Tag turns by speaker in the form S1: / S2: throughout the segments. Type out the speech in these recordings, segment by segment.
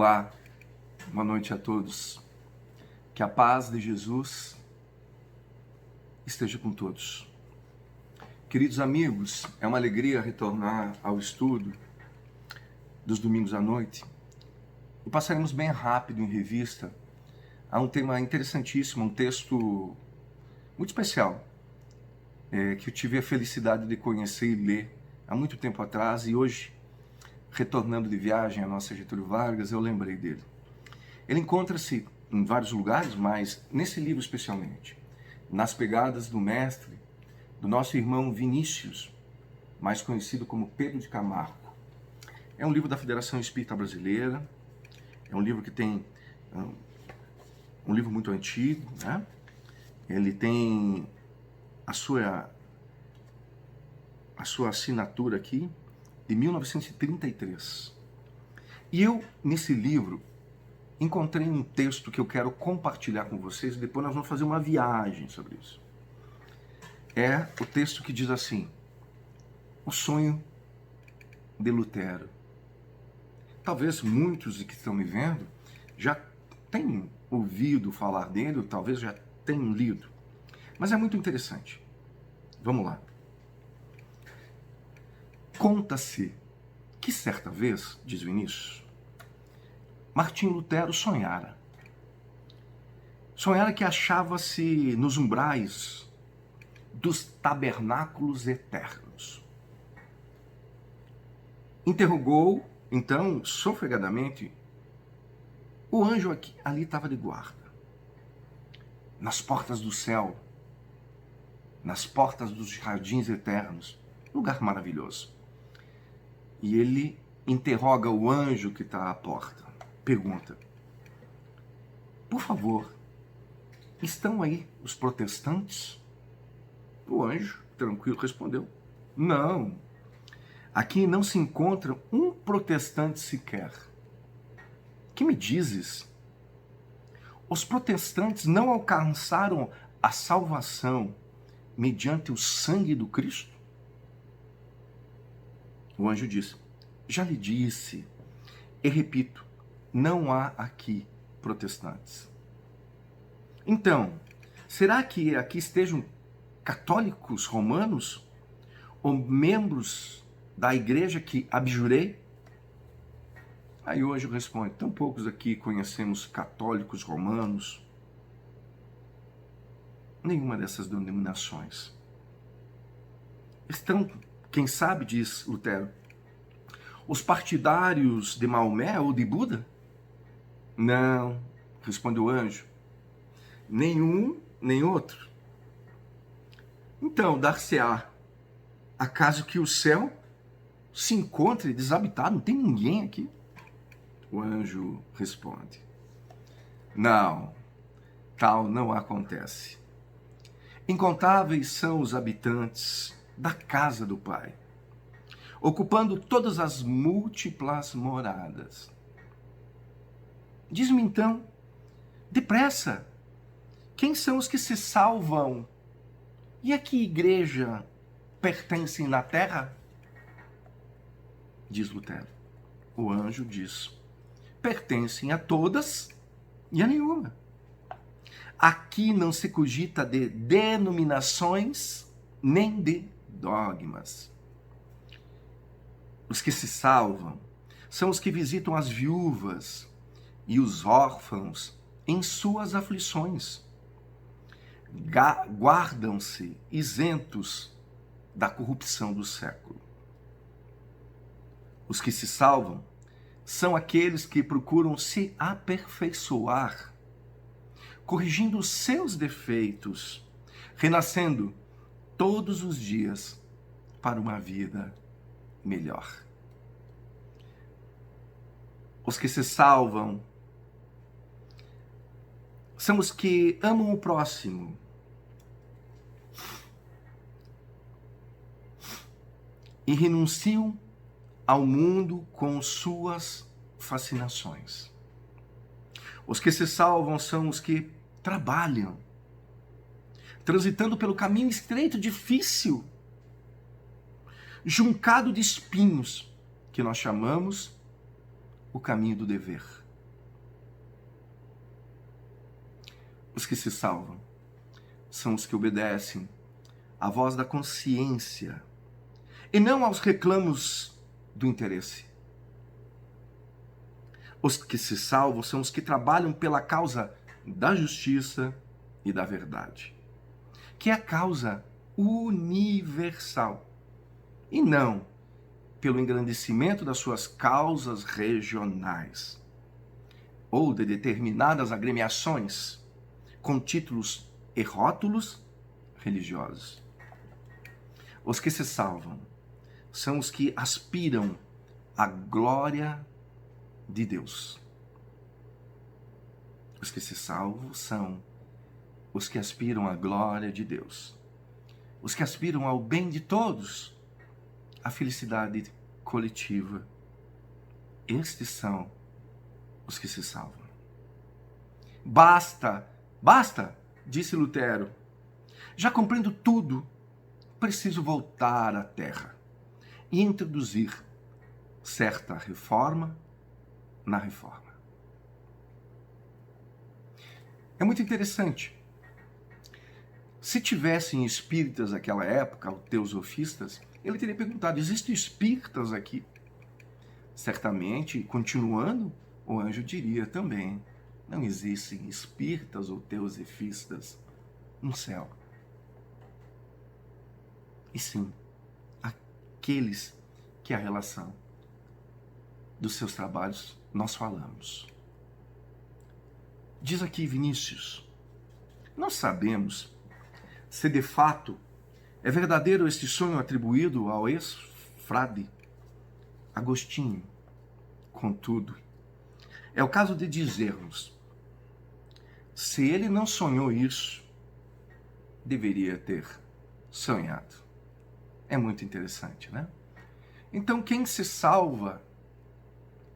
S1: Olá, boa noite a todos. Que a paz de Jesus esteja com todos. Queridos amigos, é uma alegria retornar ao estudo dos domingos à noite e passaremos bem rápido em revista a um tema interessantíssimo, um texto muito especial, que eu tive a felicidade de conhecer e ler há muito tempo atrás e hoje, retornando de viagem à nossa Getúlio Vargas, eu lembrei dele. Ele encontra-se em vários lugares, mas nesse livro especialmente, nas pegadas do mestre, do nosso irmão Vinícius, mais conhecido como Pedro de Camargo. É um livro da Federação Espírita Brasileira, é um livro que tem um livro muito antigo, né? Ele tem a sua assinatura aqui de 1933. E eu, nesse livro, encontrei um texto que eu quero compartilhar com vocês e depois nós vamos fazer uma viagem sobre isso. É o texto que diz assim: o sonho de Lutero. Talvez muitos que estão me vendo já tenham ouvido falar dele, ou talvez já tenham lido. Mas é muito interessante. Vamos lá. Conta-se que certa vez, diz Vinícius, Martim Lutero sonhara. Sonhara que achava-se nos umbrais dos tabernáculos eternos. Interrogou, então, sofregadamente, o anjo ali estava de guarda. Nas portas do céu, nas portas dos jardins eternos, lugar maravilhoso. E ele interroga o anjo que está à porta. Pergunta: por favor, estão aí os protestantes? O anjo, tranquilo, respondeu: não, aqui não se encontra um protestante sequer. Que me dizes? Os protestantes não alcançaram a salvação mediante o sangue do Cristo? O anjo disse: já lhe disse, e repito, não há aqui protestantes. Então, será que aqui estejam católicos romanos ou membros da igreja que abjurei? Aí o anjo responde: tão poucos aqui conhecemos católicos romanos, nenhuma dessas denominações. Estão, quem sabe, diz Lutero, os partidários de Maomé ou de Buda? Não, respondeu o anjo, nenhum, nem outro. Então, dar-se-á acaso que o céu se encontre desabitado, não tem ninguém aqui? O anjo responde: não, tal não acontece. Incontáveis são os habitantes da casa do Pai, ocupando todas as múltiplas moradas. Diz-me então, depressa, quem são os que se salvam? E a que igreja pertencem na terra? Diz Lutero. O anjo diz: pertencem a todas e a nenhuma. Aqui não se cogita de denominações nem de dogmas. Os que se salvam são os que visitam as viúvas e os órfãos em suas aflições. Guardam-se isentos da corrupção do século. Os que se salvam são aqueles que procuram se aperfeiçoar, corrigindo os seus defeitos, renascendo todos os dias para uma vida melhor. Os que se salvam são os que amam o próximo, e renunciam ao mundo com suas fascinações. Os que se salvam são os que trabalham, transitando pelo caminho estreito, difícil, juncado de espinhos, que nós chamamos o caminho do dever. Os que se salvam são os que obedecem à voz da consciência e não aos reclamos do interesse. Os que se salvam são os que trabalham pela causa da justiça e da verdade, que é a causa universal, e não pelo engrandecimento das suas causas regionais ou de determinadas agremiações com títulos e rótulos religiosos. Os que se salvam são os que aspiram à glória de Deus. Os que se salvam são os que aspiram à glória de Deus. Os que aspiram ao bem de todos, à felicidade coletiva. Estes são os que se salvam. Basta, disse Lutero. Já compreendo tudo, preciso voltar à terra e introduzir certa reforma na reforma. É muito interessante. Se tivessem espíritas naquela época, os teosofistas, ele teria perguntado, existem espíritas aqui? Certamente, continuando, o anjo diria também, não existem espíritas ou teosofistas no céu. E sim, aqueles que a relação dos seus trabalhos nós falamos. Diz aqui Vinícius, nós sabemos se de fato é verdadeiro este sonho atribuído ao ex-frade Agostinho. Contudo, é o caso de dizermos, se ele não sonhou isso, deveria ter sonhado. É muito interessante, né? Então, quem se salva,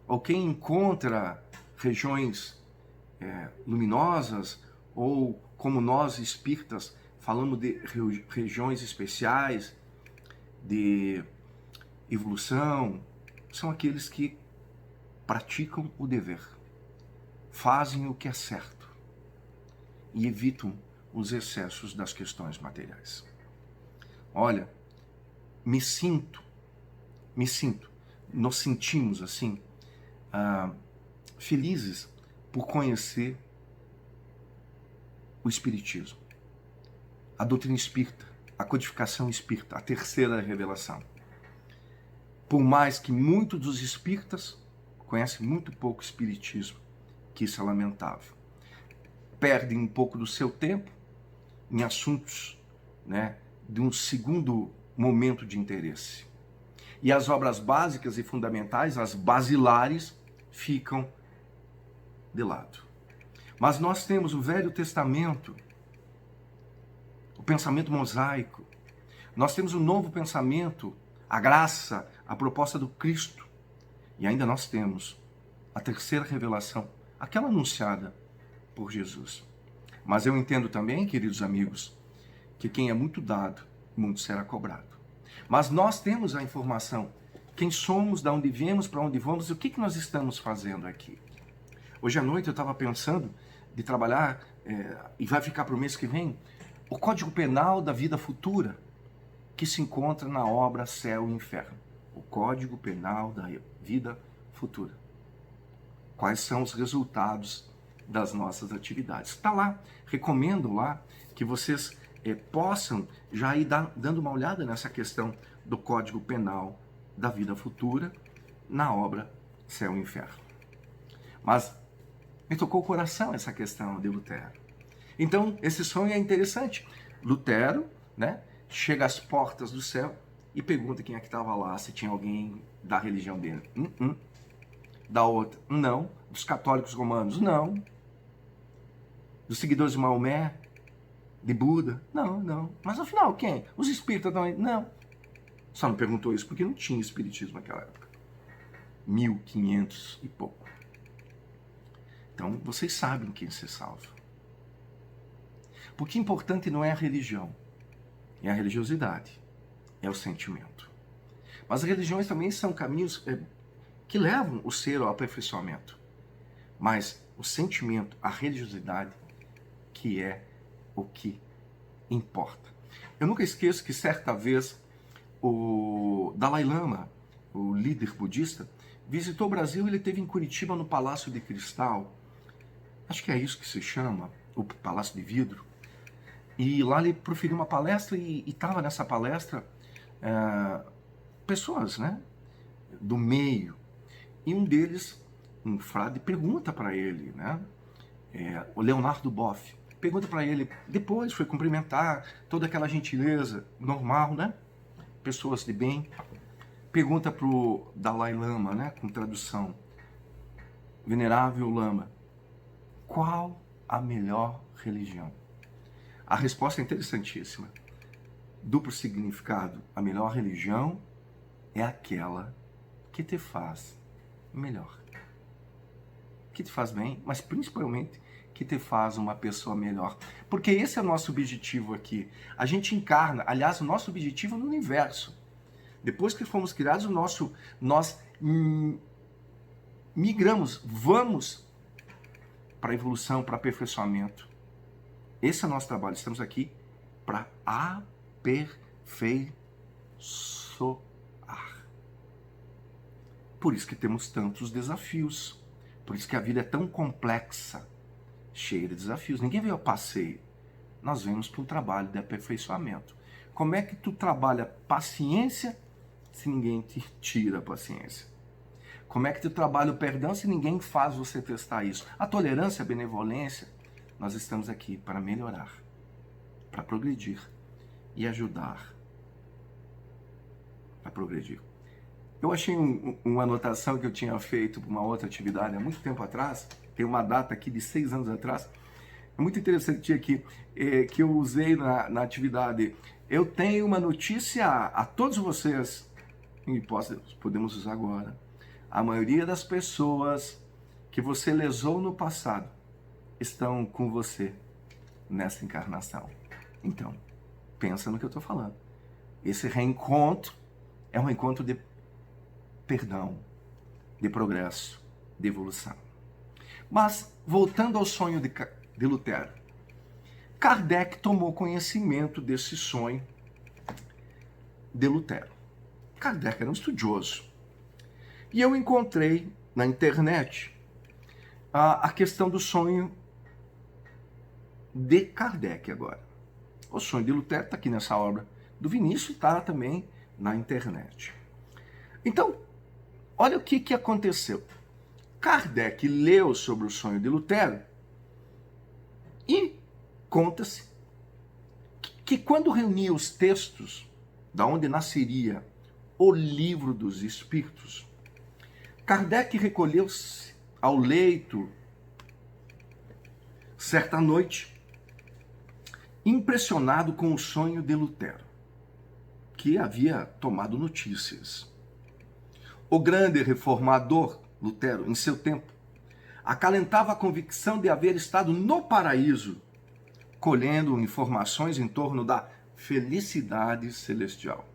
S1: ou quem encontra regiões luminosas, ou como nós espíritas falamos de regiões especiais, de evolução, são aqueles que praticam o dever, fazem o que é certo e evitam os excessos das questões materiais. Olha, nós sentimos assim, felizes por conhecer o Espiritismo, a doutrina espírita, a codificação espírita, a terceira revelação. Por mais que muitos dos espíritas conhecem muito pouco Espiritismo, que isso é lamentável. Perdem um pouco do seu tempo em assuntos, né, de um segundo momento de interesse. E as obras básicas e fundamentais, as basilares, ficam de lado. Mas nós temos o Velho Testamento, o pensamento mosaico. Nós temos o Novo Pensamento, a graça, a proposta do Cristo. E ainda nós temos a terceira revelação, aquela anunciada por Jesus. Mas eu entendo também, queridos amigos, que quem é muito dado, muito será cobrado. Mas nós temos a informação, quem somos, de onde viemos, para onde vamos e o que nós estamos fazendo aqui. Hoje à noite eu estava pensando de trabalhar, e vai ficar para o mês que vem, o Código Penal da Vida Futura, que se encontra na obra Céu e Inferno. O Código Penal da Vida Futura. Quais são os resultados das nossas atividades? Está lá, recomendo lá que vocês possam já ir dando uma olhada nessa questão do Código Penal da Vida Futura na obra Céu e Inferno. Mas me tocou o coração essa questão de Lutero. Então, esse sonho é interessante. Lutero, né, chega às portas do céu e pergunta quem é que estava lá, se tinha alguém da religião dele. Da outra, não. Dos católicos romanos, não. Dos seguidores de Maomé, de Buda, não. Mas afinal, quem? Os espíritas também? Não. Só não perguntou isso porque não tinha espiritismo naquela época. 1500 e pouco. Então, vocês sabem quem se salva. Porque importante não é a religião, é a religiosidade, é o sentimento. Mas as religiões também são caminhos que levam o ser ao aperfeiçoamento. Mas o sentimento, a religiosidade, que é o que importa. Eu nunca esqueço que certa vez o Dalai Lama, o líder budista, visitou o Brasil e ele esteve em Curitiba no Palácio de Cristal. Acho que é isso que se chama, o Palácio de Vidro. E lá ele proferiu uma palestra e estava nessa palestra pessoas, né, do meio. E um deles, um frade, pergunta para ele, né, o Leonardo Boff, pergunta para ele, depois foi cumprimentar, toda aquela gentileza normal, né, pessoas de bem, pergunta para o Dalai Lama, né, com tradução, Venerável Lama, qual a melhor religião? A resposta é interessantíssima. Duplo significado. A melhor religião é aquela que te faz melhor. Que te faz bem, mas principalmente que te faz uma pessoa melhor. Porque esse é o nosso objetivo aqui. A gente encarna, aliás, o nosso objetivo no universo. Depois que fomos criados, nós migramos, vamos para a evolução, para aperfeiçoamento. Esse é o nosso trabalho. Estamos aqui para aperfeiçoar. Por isso que temos tantos desafios. Por isso que a vida é tão complexa, cheia de desafios. Ninguém veio a passeio. Nós vemos para um trabalho de aperfeiçoamento. Como é que tu trabalha paciência se ninguém te tira a paciência? Como é que tu trabalha o perdão se ninguém faz você testar isso? A tolerância, a benevolência, nós estamos aqui para melhorar, para progredir e ajudar a progredir. Eu achei uma anotação que eu tinha feito para uma outra atividade há muito tempo atrás, tem uma data aqui de 6 anos atrás, é muito interessante aqui, que eu usei na atividade. Eu tenho uma notícia a todos vocês, e podemos usar agora. A maioria das pessoas que você lesou no passado estão com você nessa encarnação. Então, pensa no que eu estou falando. Esse reencontro é um reencontro de perdão, de progresso, de evolução. Mas, voltando ao sonho de Lutero, Kardec tomou conhecimento desse sonho de Lutero. Kardec era um estudioso. E eu encontrei na internet a questão do sonho de Kardec agora. O sonho de Lutero está aqui nessa obra do Vinícius, está também na internet. Então, olha o que aconteceu. Kardec leu sobre o sonho de Lutero e conta-se que quando reunia os textos da onde nasceria o Livro dos Espíritos, Kardec recolheu-se ao leito certa noite, impressionado com o sonho de Lutero, que havia tomado notícias. O grande reformador, Lutero, em seu tempo, acalentava a convicção de haver estado no paraíso, colhendo informações em torno da felicidade celestial.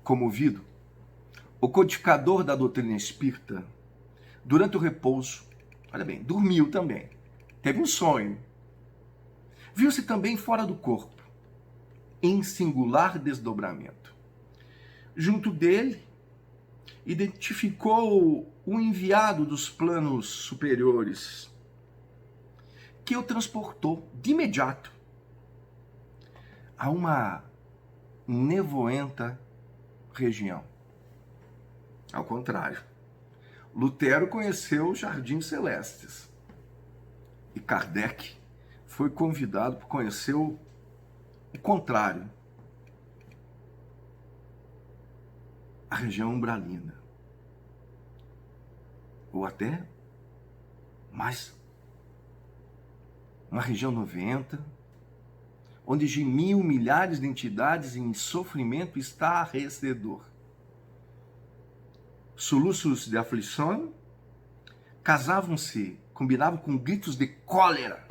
S1: Comovido, o codificador da doutrina espírita, durante o repouso, olha bem, dormiu também, teve um sonho, viu-se também fora do corpo, em singular desdobramento. Junto dele, identificou o enviado dos planos superiores, que o transportou de imediato a uma nevoenta região. Ao contrário, Lutero conheceu os jardins celestes e Kardec foi convidado para conhecer o contrário, a região umbralina, ou até mais, uma região 90, onde gemiam milhares de entidades em sofrimento estarrecedor. Soluços de aflição casavam-se, combinavam com gritos de cólera,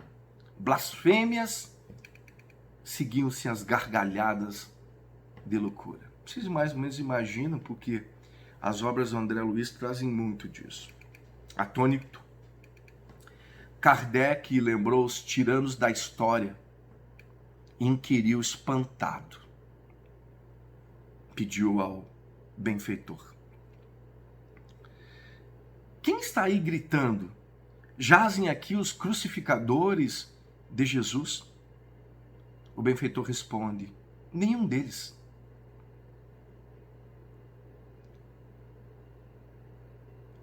S1: blasfêmias, seguiam-se as gargalhadas de loucura. Vocês mais ou menos imaginam, porque as obras do André Luiz trazem muito disso. Atônito, Kardec lembrou os tiranos da história e inquiriu espantado. Pediu ao benfeitor: quem está aí gritando? Jazem aqui os crucificadores de Jesus? O benfeitor responde: nenhum deles.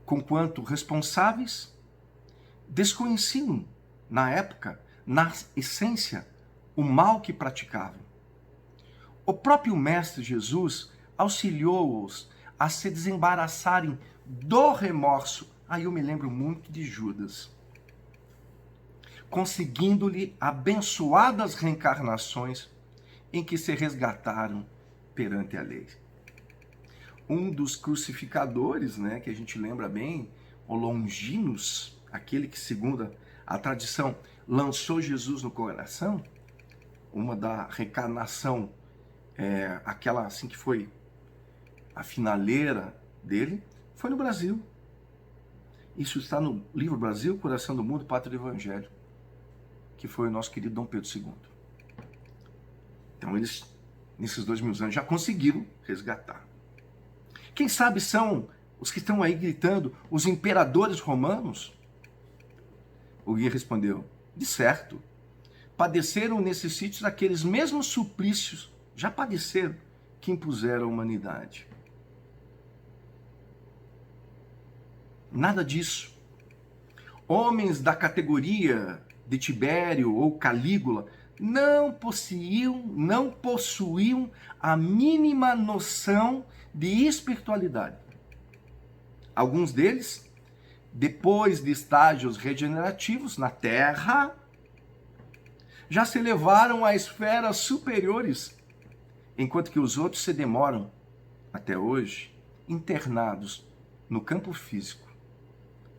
S1: Conquanto responsáveis desconheciam, na época, na essência, o mal que praticavam. O próprio Mestre Jesus auxiliou-os a se desembaraçarem do remorso. Aí eu me lembro muito de Judas, conseguindo-lhe abençoadas reencarnações em que se resgataram perante a lei. Um dos crucificadores, né, que a gente lembra bem, o Longinos, aquele que, segundo a tradição, lançou Jesus no coração, uma da reencarnação, aquela assim que foi a finaleira dele, foi no Brasil. Isso está no livro Brasil, Coração do Mundo, Pátria do Evangelho, que foi o nosso querido Dom Pedro II. Então eles, nesses 2000 anos, já conseguiram resgatar. Quem sabe são os que estão aí gritando, os imperadores romanos? O guia respondeu: de certo, padeceram nesses sítios aqueles mesmos suplícios, já padeceram, que impuseram a humanidade. Nada disso. Homens da categoria de Tibério ou Calígula não possuíam a mínima noção de espiritualidade. Alguns deles, depois de estágios regenerativos na Terra, já se elevaram a esferas superiores, enquanto que os outros se demoram, até hoje, internados no campo físico,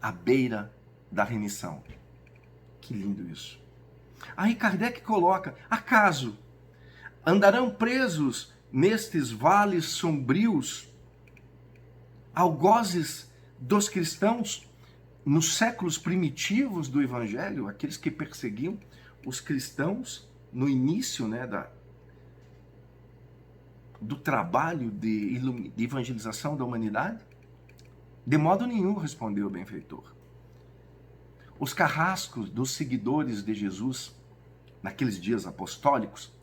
S1: à beira da remissão. Que lindo isso. Aí Kardec coloca: acaso andarão presos nestes vales sombrios, algozes dos cristãos nos séculos primitivos do Evangelho, aqueles que perseguiam os cristãos no início, né, do trabalho de evangelização da humanidade? De modo nenhum, respondeu o benfeitor. Os carrascos dos seguidores de Jesus, naqueles dias apostólicos,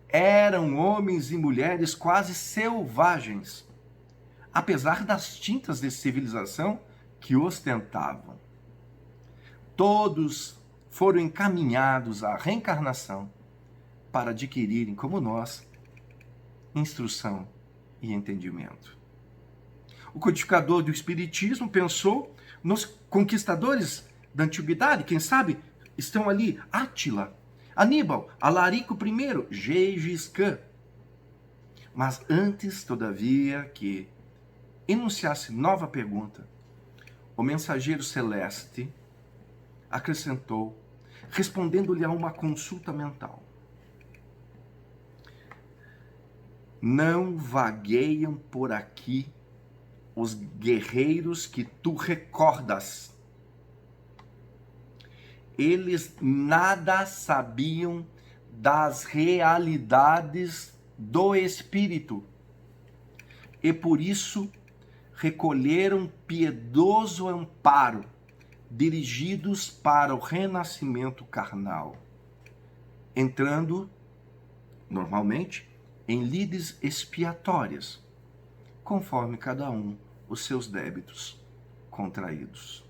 S1: eram homens e mulheres quase selvagens, apesar das tintas de civilização que ostentavam. Todos foram encaminhados à reencarnação para adquirirem, como nós, instrução e entendimento. O codificador do Espiritismo pensou nos conquistadores da antiguidade, quem sabe estão ali Átila, Aníbal, Alarico I, Gengis Khan. Mas antes, todavia, que enunciasse nova pergunta, o mensageiro celeste acrescentou, respondendo-lhe a uma consulta mental: não vagueiam por aqui os guerreiros que tu recordas. Eles nada sabiam das realidades do espírito e por isso recolheram piedoso amparo, dirigidos para o renascimento carnal, entrando, normalmente, em lides expiatórias, conforme cada um os seus débitos contraídos.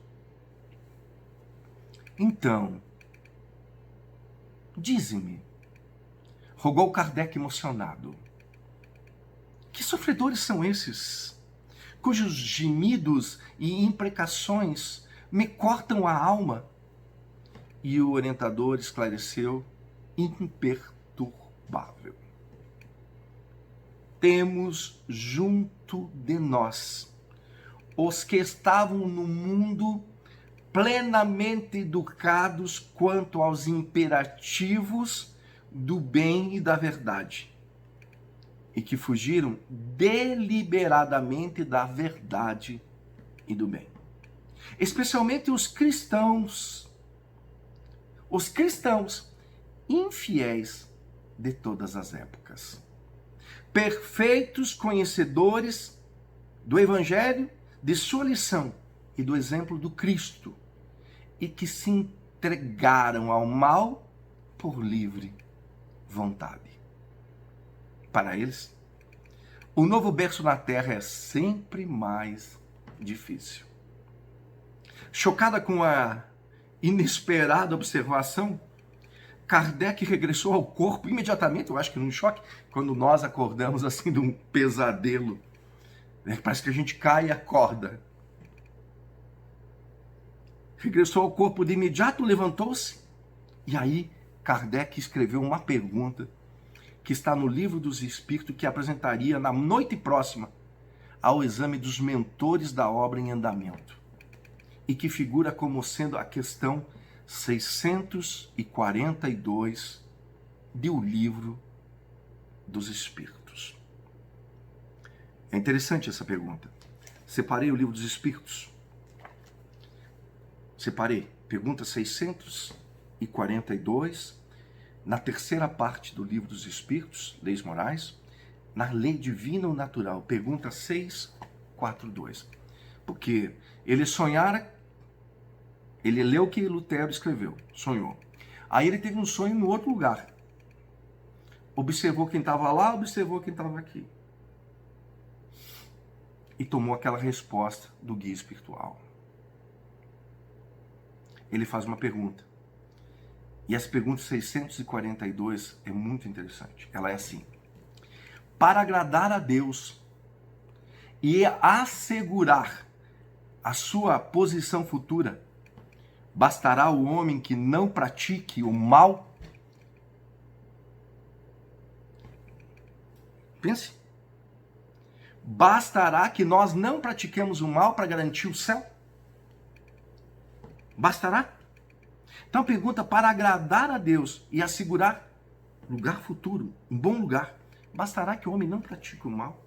S1: Então, dize-me, rogou Kardec emocionado, que sofredores são esses, cujos gemidos e imprecações me cortam a alma? E o orientador esclareceu, imperturbável: temos junto de nós os que estavam no mundo plenamente educados quanto aos imperativos do bem e da verdade, e que fugiram deliberadamente da verdade e do bem. Especialmente os cristãos, os cristãos infiéis de todas as épocas. Perfeitos conhecedores do Evangelho, de sua lição e do exemplo do Cristo, e que se entregaram ao mal por livre vontade. Para eles, o novo berço na terra é sempre mais difícil. Chocada com a inesperada observação, Kardec regressou ao corpo imediatamente, eu acho que num choque, quando nós acordamos assim de um pesadelo. Parece que a gente cai e acorda. Regressou ao corpo de imediato, levantou-se. E aí Kardec escreveu uma pergunta que está no Livro dos Espíritos, que apresentaria na noite próxima ao exame dos mentores da obra em andamento. E que figura como sendo a questão 642 do Livro dos Espíritos. É interessante essa pergunta. Separei o Livro dos Espíritos. Separei. Pergunta 642, na terceira parte do Livro dos Espíritos, Leis Morais, na Lei Divina ou Natural. Pergunta 642. Porque ele sonhara, ele leu o que Lutero escreveu, sonhou. Aí ele teve um sonho no outro lugar. Observou quem estava lá, observou quem estava aqui. E tomou aquela resposta do guia espiritual. Ele faz uma pergunta. E essa pergunta 642 é muito interessante. Ela é assim: para agradar a Deus e assegurar a sua posição futura, bastará o homem que não pratique o mal? Pense. Bastará que nós não pratiquemos o mal para garantir o céu? Bastará? Então pergunta: para agradar a Deus e assegurar lugar futuro, um bom lugar, bastará que o homem não pratique o mal?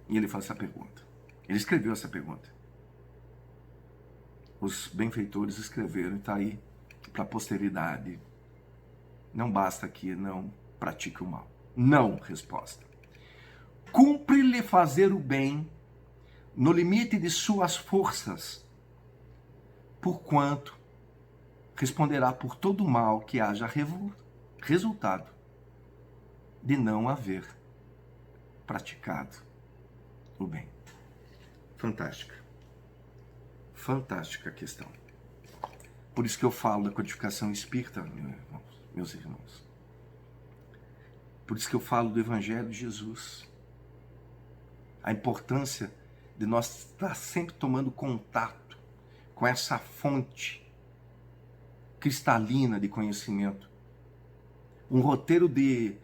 S1: E ele faz essa pergunta. Ele escreveu essa pergunta. Os benfeitores escreveram e está aí para a posteridade. Não basta que não pratique o mal. Não, resposta. Cumpre-lhe fazer o bem no limite de suas forças, porquanto responderá por todo o mal que haja resultado de não haver praticado o bem. Fantástica. Fantástica questão. Por isso que eu falo da codificação espírita, meus irmãos. Por isso que eu falo do Evangelho de Jesus. A importância de nós estar sempre tomando contato com essa fonte cristalina de conhecimento. Um roteiro de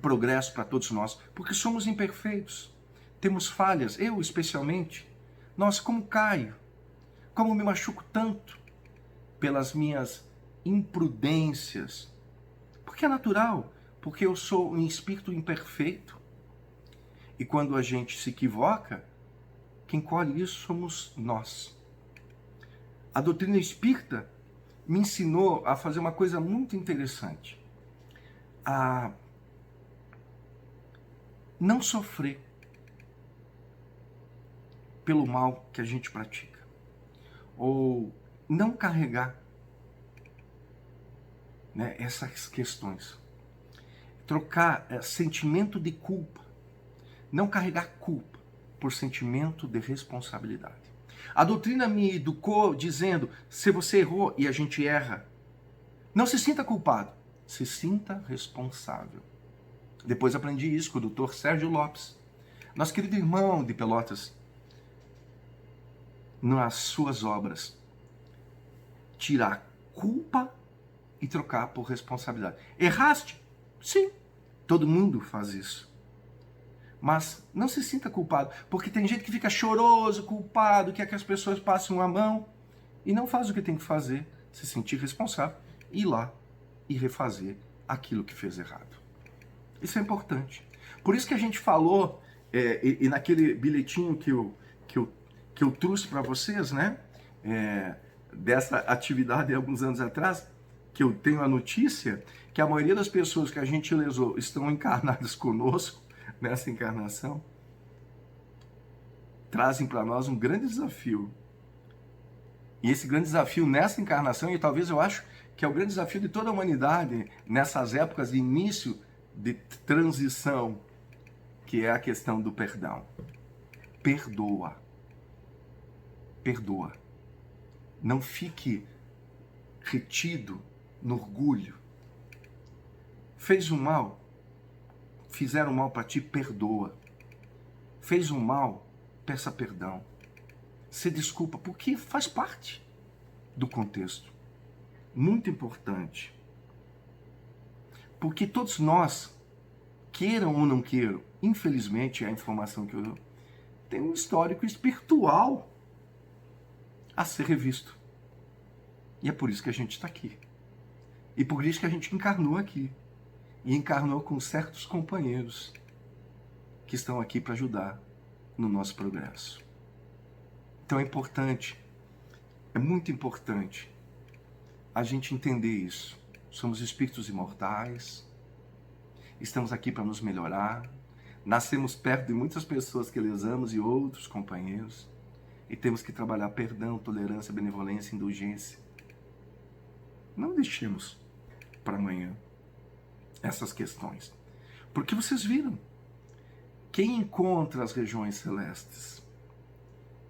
S1: progresso para todos nós, porque somos imperfeitos. Temos falhas, eu especialmente. Nossa, como caio, como me machuco tanto pelas minhas imprudências. Porque é natural, porque eu sou um espírito imperfeito. E quando a gente se equivoca, quem colhe isso somos nós. A doutrina espírita me ensinou a fazer uma coisa muito interessante. A não sofrer pelo mal que a gente pratica. Ou não carregar, né, essas questões. Trocar sentimento de culpa. Não carregar culpa por sentimento de responsabilidade. A doutrina me educou dizendo: se você errou, e a gente erra, não se sinta culpado, se sinta responsável. Depois aprendi isso com o Dr. Sérgio Lopes, nosso querido irmão de Pelotas. Nas suas obras, tirar culpa e trocar por responsabilidade. Erraste? Sim, todo mundo faz isso. Mas não se sinta culpado, porque tem gente que fica choroso, culpado, quer que as pessoas passem a mão e não faz o que tem que fazer, se sentir responsável, ir lá e refazer aquilo que fez errado. Isso é importante. Por isso que a gente falou, e naquele bilhetinho que eu trouxe para vocês, né? dessa atividade alguns anos atrás, que eu tenho a notícia que a maioria das pessoas que a gente lesou estão encarnadas conosco nessa encarnação, trazem para nós um grande desafio. E esse grande desafio nessa encarnação, e talvez eu acho que é o grande desafio de toda a humanidade nessas épocas de início de transição, que é a questão do perdão. Perdoa. Perdoa. Não fique retido no orgulho. Fez um mal, fizeram mal para ti, perdoa. Fez um mal, peça perdão. Se desculpa, porque faz parte do contexto. Muito importante. Porque todos nós, queiram ou não queiram, infelizmente a informação que eu dou, tem um histórico espiritual a ser revisto. E é por isso que a gente está aqui. E por isso que a gente encarnou aqui. E encarnou com certos companheiros que estão aqui para ajudar no nosso progresso. Então é importante, é muito importante a gente entender isso. Somos espíritos imortais, estamos aqui para nos melhorar, nascemos perto de muitas pessoas que lesamos e outros companheiros, e temos que trabalhar perdão, tolerância, benevolência, indulgência. Não deixemos para amanhã essas questões. Porque vocês viram, quem encontra as regiões celestes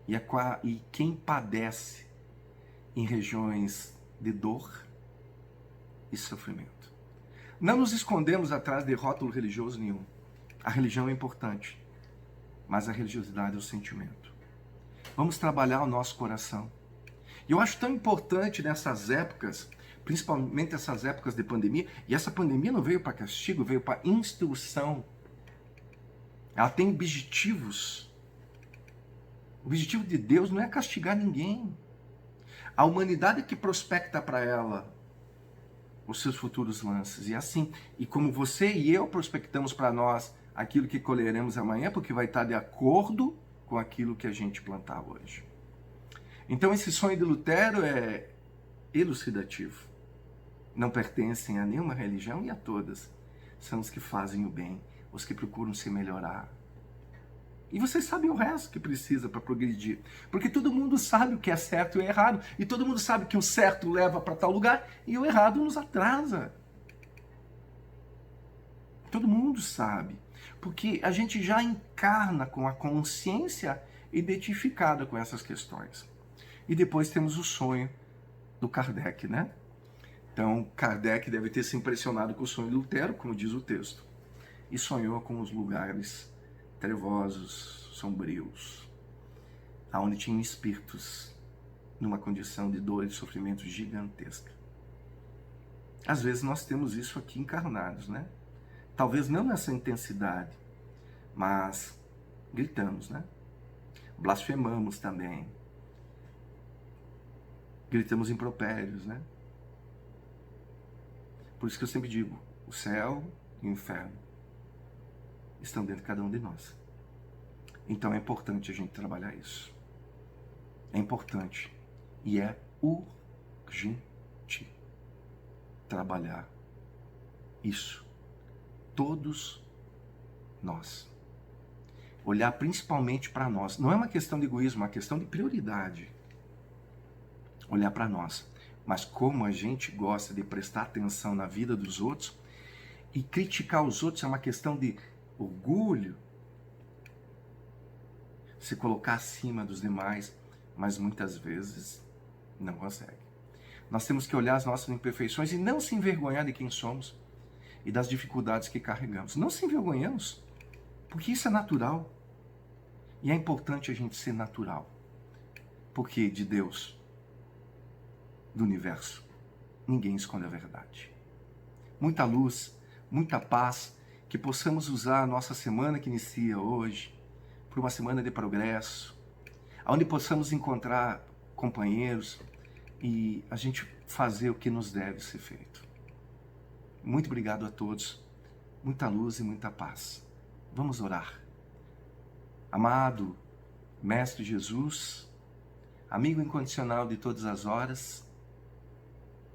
S1: e quem padece em regiões de dor e sofrimento. Não nos escondemos atrás de rótulo religioso nenhum. A religião é importante, mas a religiosidade é o sentimento. Vamos trabalhar o nosso coração. E eu acho tão importante nessas épocas, principalmente essas épocas de pandemia, e essa pandemia não veio para castigo, veio para instrução. Ela tem objetivos. O objetivo de Deus não é castigar ninguém. A humanidade que prospecta para ela os seus futuros lances. E assim, e como você e eu prospectamos para nós aquilo que colheremos amanhã, porque vai estar de acordo com aquilo que a gente plantar hoje. Então esse sonho de Lutero é elucidativo. Não pertencem a nenhuma religião e a todas. São os que fazem o bem, os que procuram se melhorar. E vocês sabem o resto que precisa para progredir. Porque todo mundo sabe o que é certo e errado. E todo mundo sabe que o certo leva para tal lugar e o errado nos atrasa. Todo mundo sabe. Porque a gente já encarna com a consciência identificada com essas questões. E depois temos o sonho do Kardec, né? Então, Kardec deve ter se impressionado com o sonho de Lutero, como diz o texto. E sonhou com os lugares trevosos, sombrios, aonde tinham espíritos numa condição de dor e sofrimento gigantesca. Às vezes nós temos isso aqui encarnados, né? Talvez não nessa intensidade, mas gritamos, né? Blasfemamos também. Gritamos impropérios, né? Por isso que eu sempre digo, o céu e o inferno estão dentro de cada um de nós. Então é importante a gente trabalhar isso. É importante e é urgente trabalhar isso. Todos nós. Olhar principalmente para nós. Não é uma questão de egoísmo, é uma questão de prioridade. Olhar para nós. Mas como a gente gosta de prestar atenção na vida dos outros, e criticar os outros é uma questão de orgulho, se colocar acima dos demais, mas muitas vezes não consegue. Nós temos que olhar as nossas imperfeições e não se envergonhar de quem somos e das dificuldades que carregamos. Não se envergonhamos, porque isso é natural. E é importante a gente ser natural. Porque de Deus, do universo, ninguém esconde a verdade. Muita luz, muita paz, que possamos usar a nossa semana que inicia hoje por uma semana de progresso, onde possamos encontrar companheiros e a gente fazer o que nos deve ser feito. Muito obrigado a todos, muita luz e muita paz. Vamos orar. Amado Mestre Jesus, amigo incondicional de todas as horas,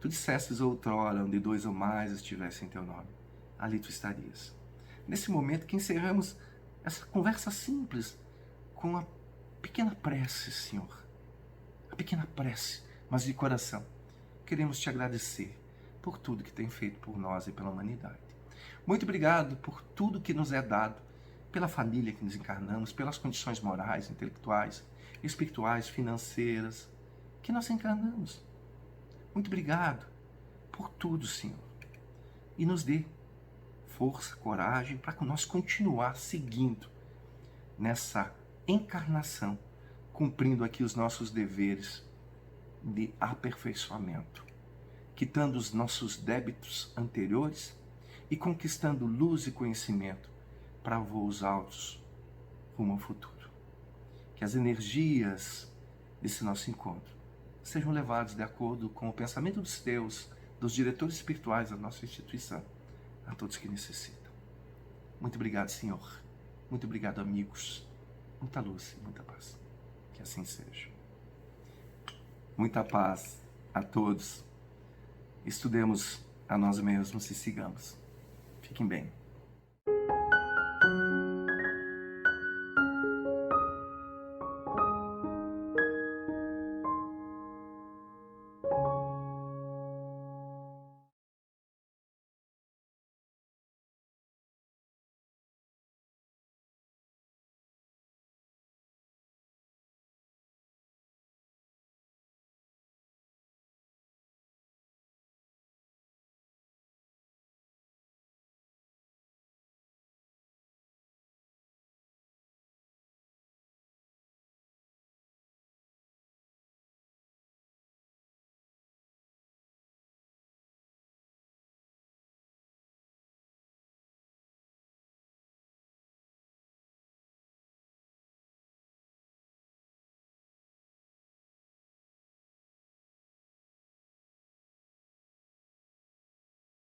S1: tu dissestes outrora, onde dois ou mais estivessem em teu nome, ali tu estarias. Nesse momento que encerramos essa conversa simples com a pequena prece, Senhor, a pequena prece, mas de coração, queremos te agradecer por tudo que tem feito por nós e pela humanidade. Muito obrigado por tudo que nos é dado, pela família que nos encarnamos, pelas condições morais, intelectuais, espirituais, financeiras que nós encarnamos. Muito obrigado por tudo, Senhor. E nos dê força, coragem para nós continuar seguindo nessa encarnação, cumprindo aqui os nossos deveres de aperfeiçoamento, quitando os nossos débitos anteriores e conquistando luz e conhecimento para voos altos rumo ao futuro. Que as energias desse nosso encontro sejam levados de acordo com o pensamento dos teus, dos diretores espirituais da nossa instituição, a todos que necessitam. Muito obrigado, Senhor. Muito obrigado, amigos. Muita luz e muita paz. Que assim seja. Muita paz a todos. Estudemos a nós mesmos e sigamos. Fiquem bem.